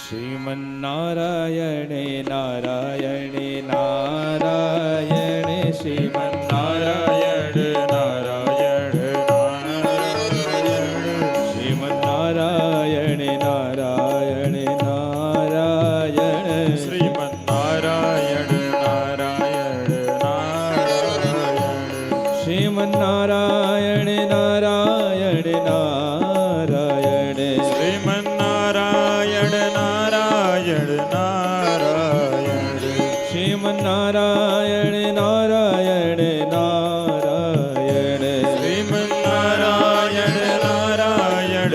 श्रीमन्नारायण नारायण नारायण श्रीमन्नारायण नारायण नारायण श्रीमन्नारायण नारायण नारायण श्रीमन्नारायण नारायण नारायण श्रीमन्नारायण नारायण नारायण श्रीमन्नारायण नारायण नारायण श्रीमन्नारायण नारायण नारायण श्रीमन्नारायण नारायण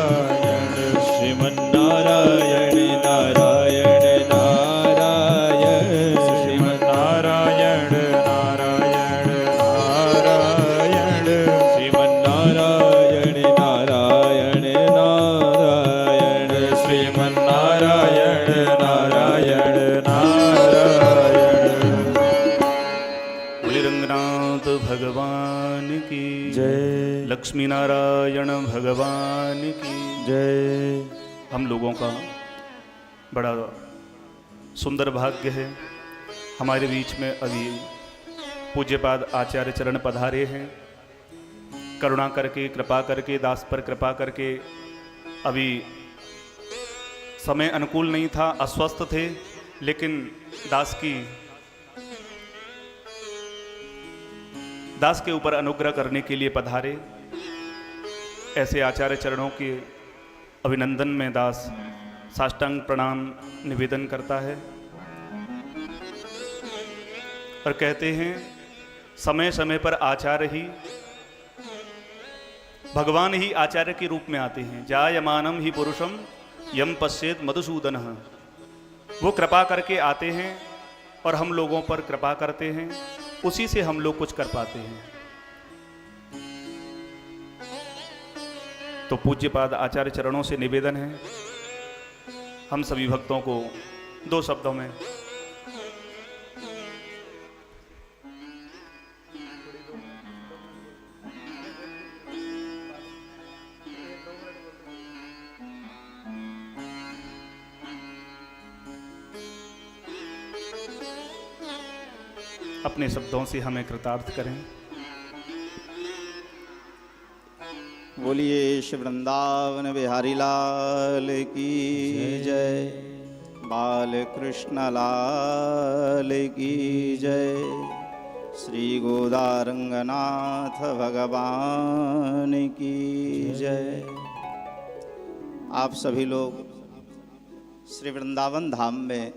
नारायण श्रीमन्नारायण नारायण नारायण श्रीमन्नारायण नारायण नारायण श्रीमन्नारायण नारायण नारायण श्रीमन्नारायण नारायण नारायण। रंगनाथ भगवान की जय, लक्ष्मी नारायण भगवान की जय। हम लोगों का बड़ा सुंदर भाग्य है, हमारे बीच में अभी पूज्यपाद आचार्य चरण पधारे हैं। करुणा करके, कृपा करके, दास पर कृपा करके, अभी समय अनुकूल नहीं था, अस्वस्थ थे, लेकिन दास के ऊपर अनुग्रह करने के लिए पधारे। ऐसे आचार्य चरणों के अभिनंदन में दास साष्टांग प्रणाम निवेदन करता है और कहते हैं, समय समय पर आचार्य ही, भगवान ही आचार्य के रूप में आते हैं। जायमानम ही पुरुषम यम पश्येत मधुसूदन। वो कृपा करके आते हैं और हम लोगों पर कृपा करते हैं, उसी से हम लोग कुछ कर पाते हैं। तो पूज्यपाद आचार्य चरणों से निवेदन है, हम सभी भक्तों को दो शब्दों में अपने शब्दों से हमें कृतार्थ करें। बोलिए श्री वृंदावन बिहारी लाल की जय, बाल कृष्ण लाल की जय, श्री गोदारंगनाथ भगवान की जय। आप सभी लोग श्री वृंदावन धाम में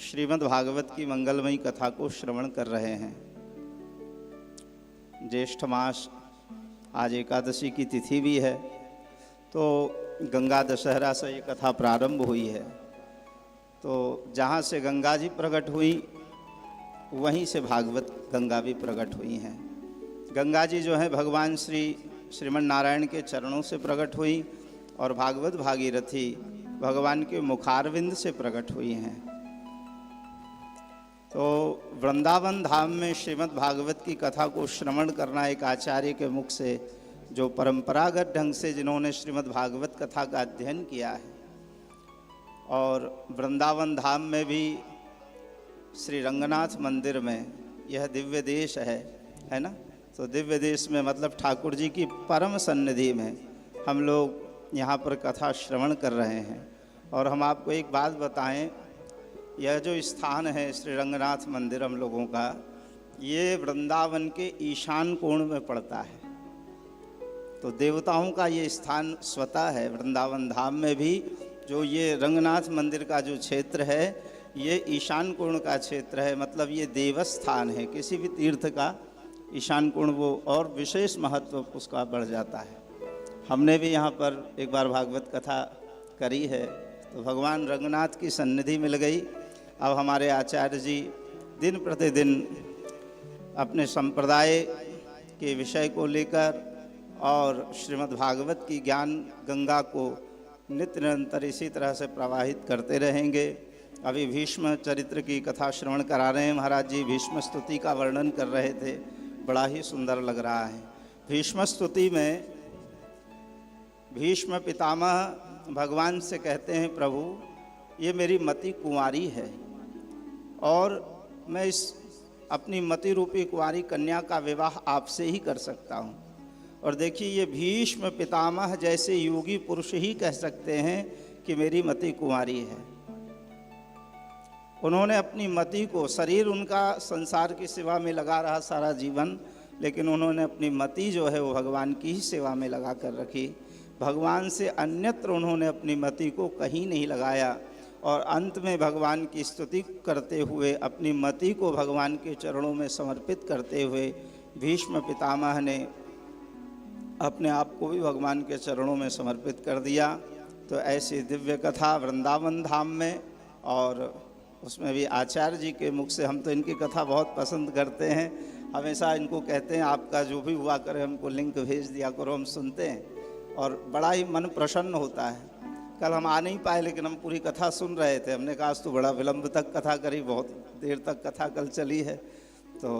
श्रीमद् भागवत की मंगलमयी कथा को श्रवण कर रहे हैं। ज्येष्ठ मास, आज एकादशी की तिथि भी है, तो गंगा दशहरा से ये कथा प्रारंभ हुई है। तो जहाँ से गंगा जी प्रकट हुई, वहीं से भागवत गंगा भी प्रकट हुई हैं। गंगा जी जो है भगवान श्रीमन नारायण के चरणों से प्रकट हुई और भागवत भागीरथी भगवान के मुखारविंद से प्रकट हुई हैं। तो वृंदावन धाम में श्रीमद् भागवत की कथा को श्रवण करना एक आचार्य के मुख से, जो परंपरागत ढंग से जिन्होंने श्रीमद् भागवत कथा का अध्ययन किया है, और वृंदावन धाम में भी श्री रंगनाथ मंदिर में यह दिव्य देश है ना। तो दिव्य देश में मतलब ठाकुर जी की परम सन्निधि में हम लोग यहाँ पर कथा श्रवण कर रहे हैं। और हम आपको एक बात बताएं, यह जो स्थान है श्री रंगनाथ मंदिर हम लोगों का, ये वृंदावन के ईशान कोण में पड़ता है। तो देवताओं का ये स्थान स्वतः है। वृंदावन धाम में भी जो ये रंगनाथ मंदिर का जो क्षेत्र है, ये ईशान कोण का क्षेत्र है, मतलब ये देवस्थान है। किसी भी तीर्थ का ईशान कोण वो और विशेष महत्व उसका बढ़ जाता है। हमने भी यहाँ पर एक बार भागवत कथा करी है, तो भगवान रंगनाथ की सन्निधि मिल गई। अब हमारे आचार्य जी दिन प्रतिदिन अपने संप्रदाय के विषय को लेकर और श्रीमद् भागवत की ज्ञान गंगा को नित्य निरंतर इसी तरह से प्रवाहित करते रहेंगे। अभी भीष्म चरित्र की कथा श्रवण करा रहे हैं महाराज जी। भीष्म स्तुति का वर्णन कर रहे थे, बड़ा ही सुंदर लग रहा है। भीष्म स्तुति में भीष्म पितामह भगवान से कहते हैं, प्रभु ये मेरी मति कुंवारी है और मैं इस अपनी मति रूपी कुंवारी कन्या का विवाह आपसे ही कर सकता हूँ। और देखिए, ये भीष्म पितामह जैसे योगी पुरुष ही कह सकते हैं कि मेरी मति कुंवारी है। उन्होंने अपनी मति को, शरीर उनका संसार की सेवा में लगा रहा सारा जीवन, लेकिन उन्होंने अपनी मति जो है वो भगवान की ही सेवा में लगा कर रखी। भगवान से अन्यत्र उन्होंने अपनी मति को कहीं नहीं लगाया और अंत में भगवान की स्तुति करते हुए, अपनी मति को भगवान के चरणों में समर्पित करते हुए भीष्म पितामह ने अपने आप को भी भगवान के चरणों में समर्पित कर दिया। तो ऐसी दिव्य कथा वृंदावन धाम में, और उसमें भी आचार्य जी के मुख से, हम तो इनकी कथा बहुत पसंद करते हैं, हमेशा इनको कहते हैं आपका जो भी हुआ करे हमको लिंक भेज दिया करो, हम सुनते हैं और बड़ा ही मन प्रसन्न होता है। कल हम आ नहीं पाए लेकिन हम पूरी कथा सुन रहे थे। हमने कहा आज तो बड़ा विलंब तक कथा करी, बहुत देर तक कथा कल चली है। तो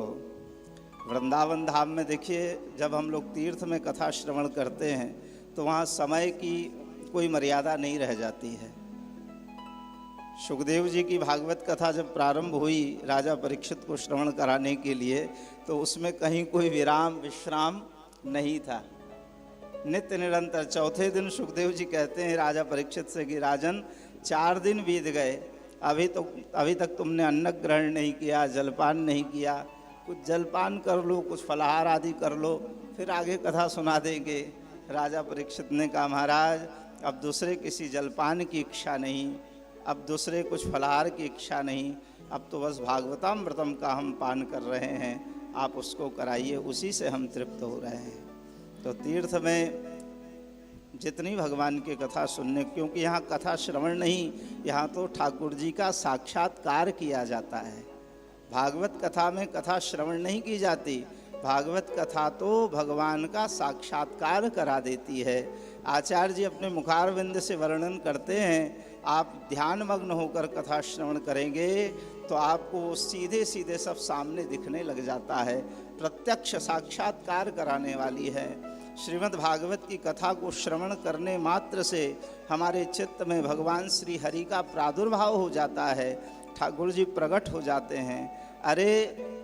वृंदावन धाम में देखिए, जब हम लोग तीर्थ में कथा श्रवण करते हैं तो वहाँ समय की कोई मर्यादा नहीं रह जाती है। सुखदेव जी की भागवत कथा जब प्रारंभ हुई राजा परीक्षित को श्रवण कराने के लिए, तो उसमें कहीं कोई विराम विश्राम नहीं था, नित्य निरंतर। चौथे दिन सुखदेव जी कहते हैं राजा परीक्षित से कि राजन 4 दिन बीत गए, अभी तक तुमने अन्न ग्रहण नहीं किया, जलपान नहीं किया, कुछ जलपान कर लो, कुछ फलाहार आदि कर लो, फिर आगे कथा सुना देंगे। राजा परीक्षित ने कहा महाराज अब दूसरे किसी जलपान की इच्छा नहीं, अब दूसरे कुछ फलाहार की इच्छा नहीं, अब तो बस भागवतामृतम का हम पान कर रहे हैं, आप उसको कराइए, उसी से हम तृप्त हो रहे हैं। तो तीर्थ में जितनी भगवान की कथा सुनने, क्योंकि यहाँ कथा श्रवण नहीं, यहाँ तो ठाकुर जी का साक्षात्कार किया जाता है। भागवत कथा में कथा श्रवण नहीं की जाती, भागवत कथा तो भगवान का साक्षात्कार करा देती है। आचार्य जी अपने मुखारविंद से वर्णन करते हैं, आप ध्यान मग्न होकर कथा श्रवण करेंगे तो आपको सीधे सीधे सब सामने दिखने लग जाता है, प्रत्यक्ष साक्षात्कार कराने वाली है। श्रीमद् भागवत की कथा को श्रवण करने मात्र से हमारे चित्त में भगवान श्री हरि का प्रादुर्भाव हो जाता है, ठाकुर जी प्रकट हो जाते हैं। अरे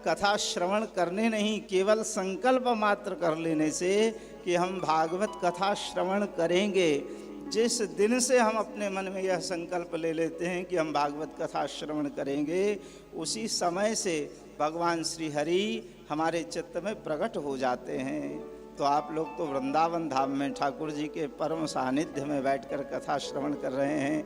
कथा श्रवण करने नहीं, केवल संकल्प मात्र कर लेने से कि हम भागवत कथा श्रवण करेंगे, जिस दिन से हम अपने मन में यह संकल्प ले लेते हैं कि हम भागवत कथा श्रवण करेंगे, उसी समय से भगवान श्री हरि हमारे चित्त में प्रकट हो जाते हैं। तो आप लोग तो वृंदावन धाम में ठाकुर जी के परम सानिध्य में बैठकर कथा श्रवण कर रहे हैं,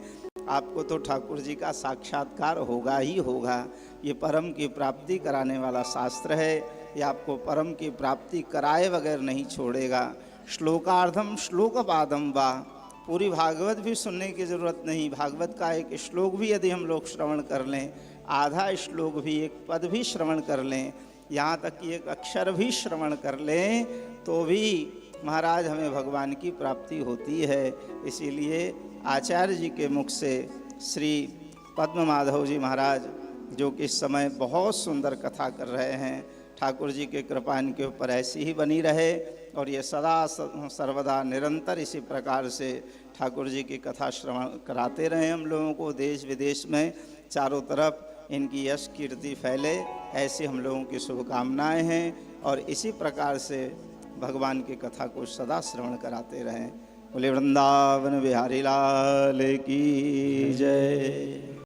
आपको तो ठाकुर जी का साक्षात्कार होगा ही होगा। ये परम की प्राप्ति कराने वाला शास्त्र है, ये आपको परम की प्राप्ति कराए बगैर नहीं छोड़ेगा। श्लोकार्धम श्लोकपादम वा, पूरी भागवत भी सुनने की ज़रूरत नहीं, भागवत का एक श्लोक भी यदि हम लोग श्रवण कर लें, आधा श्लोक भी, एक पद भी श्रवण कर लें, यहाँ तक कि एक अक्षर भी श्रवण कर लें, तो भी महाराज हमें भगवान की प्राप्ति होती है। इसीलिए आचार्य जी के मुख से श्री पद्म माधव जी महाराज, जो कि इस समय बहुत सुंदर कथा कर रहे हैं, ठाकुर जी के कृपा इनके ऊपर ऐसी ही बनी रहे और ये सदा सर्वदा निरंतर इसी प्रकार से ठाकुर जी की कथा श्रवण कराते रहें हम लोगों को। देश विदेश में चारों तरफ इनकी यश कीर्ति फैले, ऐसी हम लोगों की शुभकामनाएं हैं और इसी प्रकार से भगवान की कथा को सदा श्रवण कराते रहें। बोले वृंदावन बिहारी लाल की जय।